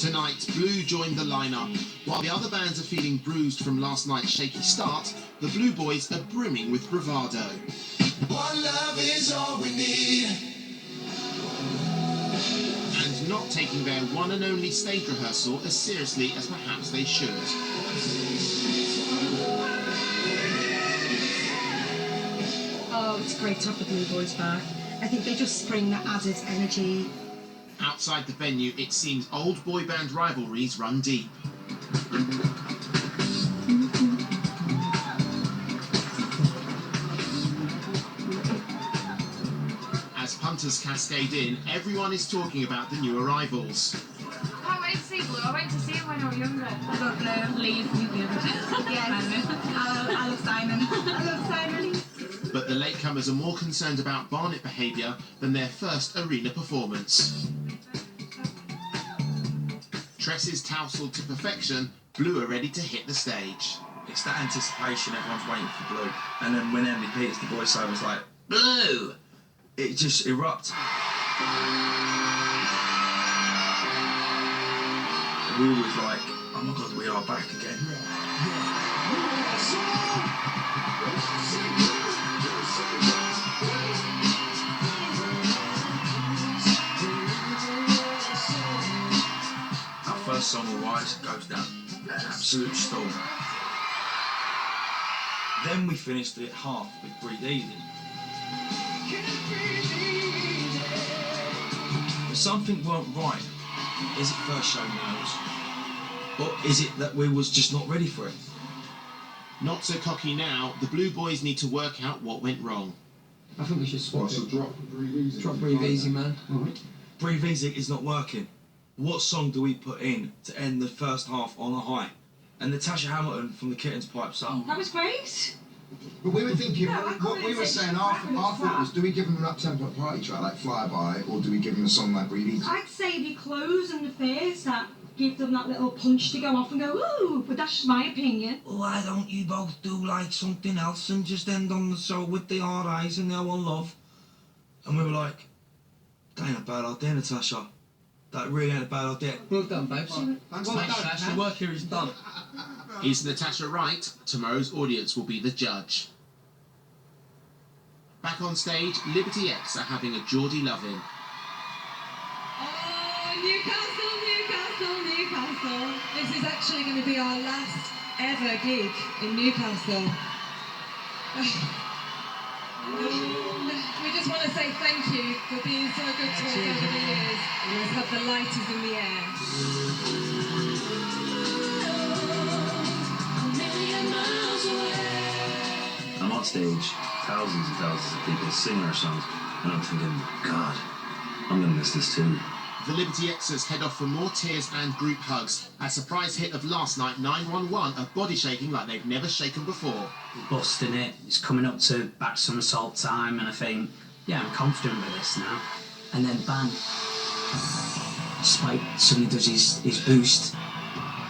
Tonight, Blue joined the lineup. While the other bands are feeling bruised from last night's shaky start, the Blue Boys are brimming with bravado. One love is all we need. And not taking their one and only stage rehearsal as seriously as perhaps they should. Oh, it's great to have the Blue Boys back. I think they just bring that added energy. Outside the venue, it seems old boy band rivalries run deep. As punters cascade in, everyone is talking about the new arrivals. I can't wait to see Blue. I went to see him when I was younger. I love Blue. Leave, you good. Yes. I love Simon. I love Simon. But the latecomers are more concerned about Barnet behaviour than their first arena performance. Tresses tousled to perfection, Blue are ready to hit the stage. It's that anticipation, everyone's waiting for Blue. And then when Emily Peters, the voice over, was like, Blue! It just erupts. We were like, oh my God, we are back again. Our first song, Rise, goes down an absolute storm. Then we finished it half with Breathe Easy. But something weren't right. Is it first show nerves? Or is it that we was just not ready for it? Not so cocky now, the Blue Boys need to work out what went wrong. I think we should swap So it. drop Breathe Easy. Drop Breathe Easy, man. Alright. Breathe Easy is not working. What song do we put in to end the first half on a high? And Natasha Hamilton from the Kittens pipes up. That was great. But we were thinking, No, I what we were saying, our thought was, do we give them an up-tempo party track like Flyby, or do we give them a song like Breathe Easy? I'd say if you close in the face, that give them that little punch to go off and go, ooh, but that's just my opinion. Why don't you both do like something else and just end on the show with the hard eyes and our one love? And we were like, that ain't a bad idea, Natasha. That really ain't a bad idea. Well done, babes. Thanks, Well mate. done, Ash. The work here is done. Is Natasha right? Tomorrow's audience will be the judge. Back on stage, Liberty X are having a Geordie love-in. Oh, Newcastle, Newcastle, Newcastle. This is actually going to be our last ever gig in Newcastle. We just want to say thank you for being so good to us over the years. Let's have the lighters in the air. I'm on stage, thousands and thousands of people singing our songs, and I'm thinking, God, I'm going to miss this too. The Liberty Xers head off for more tears and group hugs. A surprise hit of last night, 911, are body shaking like they've never shaken before. Busting it, it's coming up to back somersault time, and I think, yeah, I'm confident with this now. And then bang, Spike suddenly does his boost.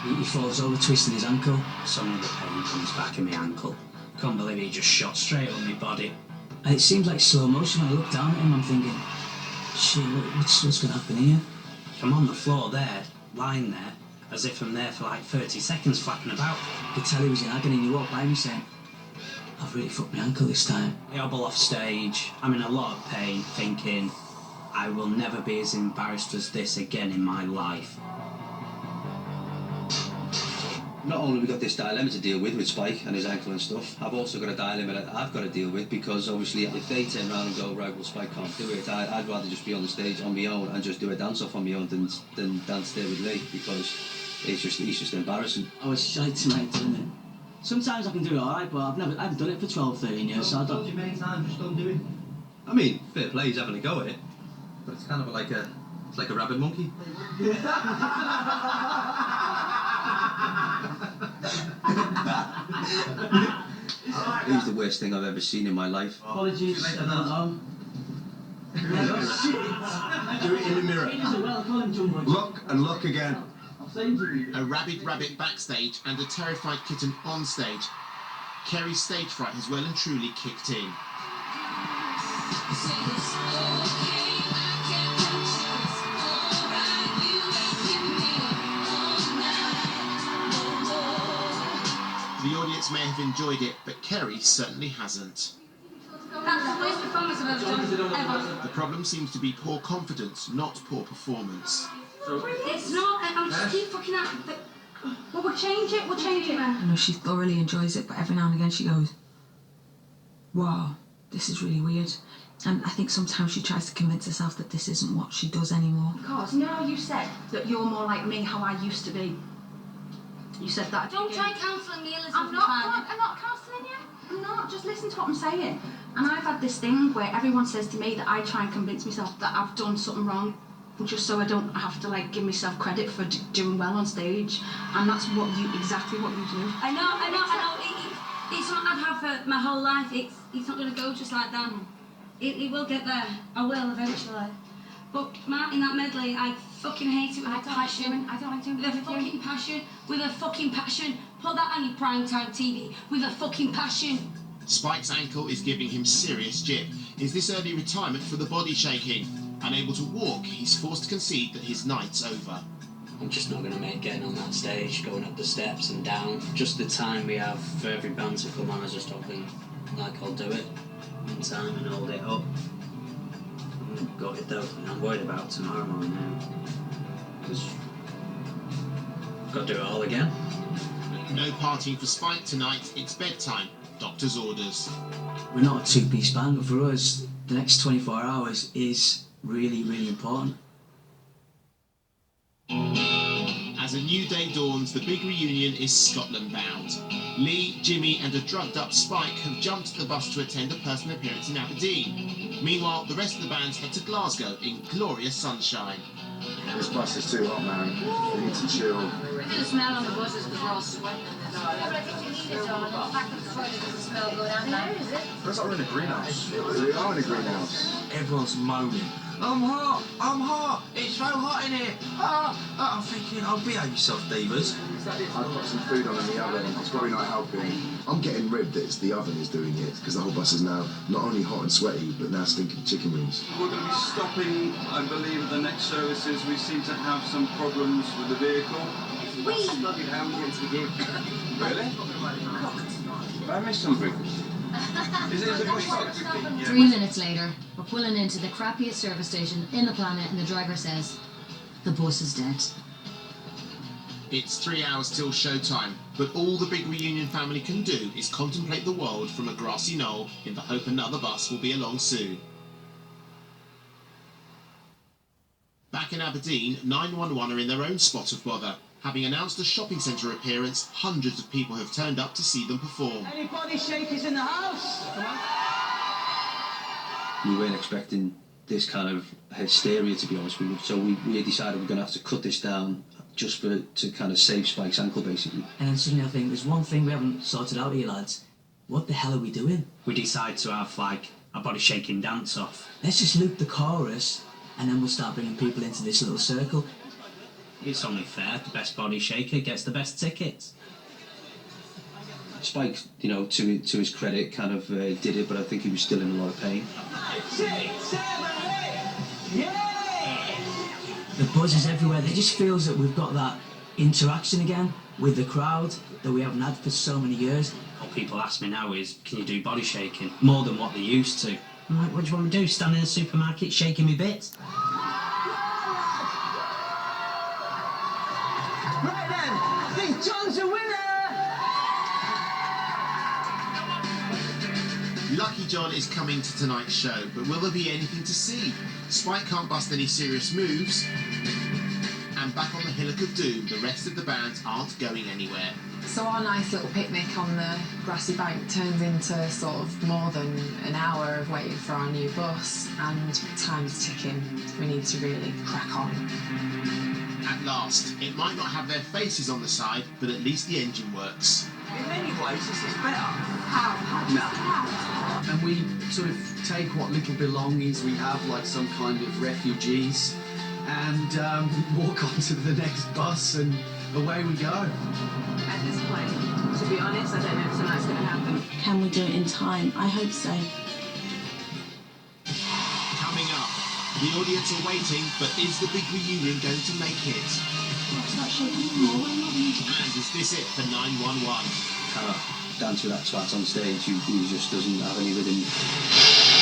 He falls over, twisting his ankle. Some of the pain comes back in my ankle. Can't believe he just shot straight on my body. And it seems like slow motion. When I look down at him, I'm thinking, shit, what's going to happen here? I'm on the floor there, lying there, as if I'm there for like 30 seconds flapping about. I could tell he was in agony, and he walked by me saying, I've really fucked my ankle this time. I hobble off stage, I'm in a lot of pain, thinking, I will never be as embarrassed as this again in my life. Not only have we got this dilemma to deal with Spike and his ankle and stuff, I've also got a dilemma that I've got to deal with, because obviously if they turn around and go, right, well, Spike can't do it, I'd rather just be on the stage on my own and just do a dance-off on my own than dance there with Lee, because he's just embarrassing. I was shy tonight doing it. Sometimes I can do it alright, but I've done it for 12, 13 years, so I don't... Too many times, just don't do it. I mean, fair play, he's having a go at it, but it's kind of like a rabid monkey. He's the worst thing I've ever seen in my life. Apologies. Do it in the mirror. Look and look again. A rabid rabbit backstage and a terrified kitten on stage. Kerry's stage fright has well and truly kicked in. have enjoyed it, but Kerry certainly hasn't. That's the worst performance I've ever done, ever. The problem seems to be poor confidence, not poor performance. It's not, I'm just keep fucking out. Well, we'll change it, I know she thoroughly enjoys it, but every now and again she goes, wow, this is really weird. And I think sometimes she tries to convince herself that this isn't what she does anymore. Because, you know how you said that you're more like me, how I used to be? You said that. Don't try counselling me, Elizabeth. I'm not counselling you. I'm not. Just listen to what I'm saying. And I've had this thing where everyone says to me that I try and convince myself that I've done something wrong, just so I don't have to like give myself credit for doing well on stage. And that's exactly what you do. I know. It's something I've had for my whole life. It's not going to go just like that. It will get there. I will eventually. But Martin, that medley, I fucking hate it with a passion. I don't like doing with a fucking passion. With a fucking passion. Put that on your primetime TV. With a fucking passion. Spike's ankle is giving him serious jip. Is this early retirement for the body shaking? Unable to walk, he's forced to concede that his night's over. I'm just not going to make getting on that stage, going up the steps and down. Just the time we have for every band to come on, I just don't think like I'll do it in time and hold it up. I'm gutted though, and I'm worried about tomorrow morning now. Because I've got to do it all again. No partying for Spike tonight, it's bedtime. Doctor's orders. We're not a two-piece band, but for us, the next 24 hours is really, really important. As a new day dawns, the big reunion is Scotland-bound. Lee, Jimmy and a drugged-up Spike have jumped the bus to attend a personal appearance in Aberdeen. Meanwhile, the rest of the bands head to Glasgow in glorious sunshine. This bus is too hot, man. We need to chill. I feel the smell on the buses because we're all sweating. Yeah, but I think you need it, darling. The fact that the toilet doesn't smell good out there, is it? Looks like we're in a greenhouse. We are in a greenhouse. Everyone's moaning. I'm hot, it's so hot in here. I'm thinking, oh, behave yourself, divas. I've got some food on in the oven. It's probably not helping. I'm getting ribbed that it's the oven is doing it, because the whole bus is now not only hot and sweaty, but now stinking chicken wings. We're going to be stopping, I believe, at the next services. We seem to have some problems with the vehicle. Really? Did I miss something? Is it a 3 minutes later, we're pulling into the crappiest service station in the planet, and the driver says, the bus is dead. It's 3 hours till showtime, but all the big reunion family can do is contemplate the world from a grassy knoll in the hope another bus will be along soon. Back in Aberdeen, 911 are in their own spot of bother. Having announced a shopping centre appearance, hundreds of people have turned up to see them perform. Any body shakers in the house? Come on. We weren't expecting this kind of hysteria, to be honest with you. So we decided we're going to have to cut this down just to kind of save Spike's ankle, basically. And then suddenly I think, there's one thing we haven't sorted out here, lads. What the hell are we doing? We decide to have, like, a body shaking dance off. Let's just loop the chorus, and then we'll start bringing people into this little circle. It's only fair, the best body shaker gets the best tickets. Spike, you know, to his credit, kind of did it, but I think he was still in a lot of pain. 6, 7, 8. Yeah! The buzz is everywhere. It just feels that we've got that interaction again with the crowd that we haven't had for so many years. What people ask me now is, can you do body shaking? More than what they used to. I'm like, what do you want me to do? Stand in a supermarket shaking me bits? Right then, I think John's a winner! Lucky John is coming to tonight's show, but will there be anything to see? Spike can't bust any serious moves. And back on the Hillock of Doom, the rest of the bands aren't going anywhere. So our nice little picnic on the grassy bank turns into sort of more than an hour of waiting for our new bus, and time's ticking. We need to really crack on. At last, it might not have their faces on the side, but at least the engine works. In many ways, this is better. How? And we sort of take what little belongings we have, like some kind of refugees, and walk onto the next bus, and away we go. At this point, to be honest, I don't know if tonight's going to happen. Can we do it in time? I hope so. Coming up, the audience are waiting, but is the big reunion going to make it? And is this it for 911? dance with that twat on stage who just doesn't have any rhythm.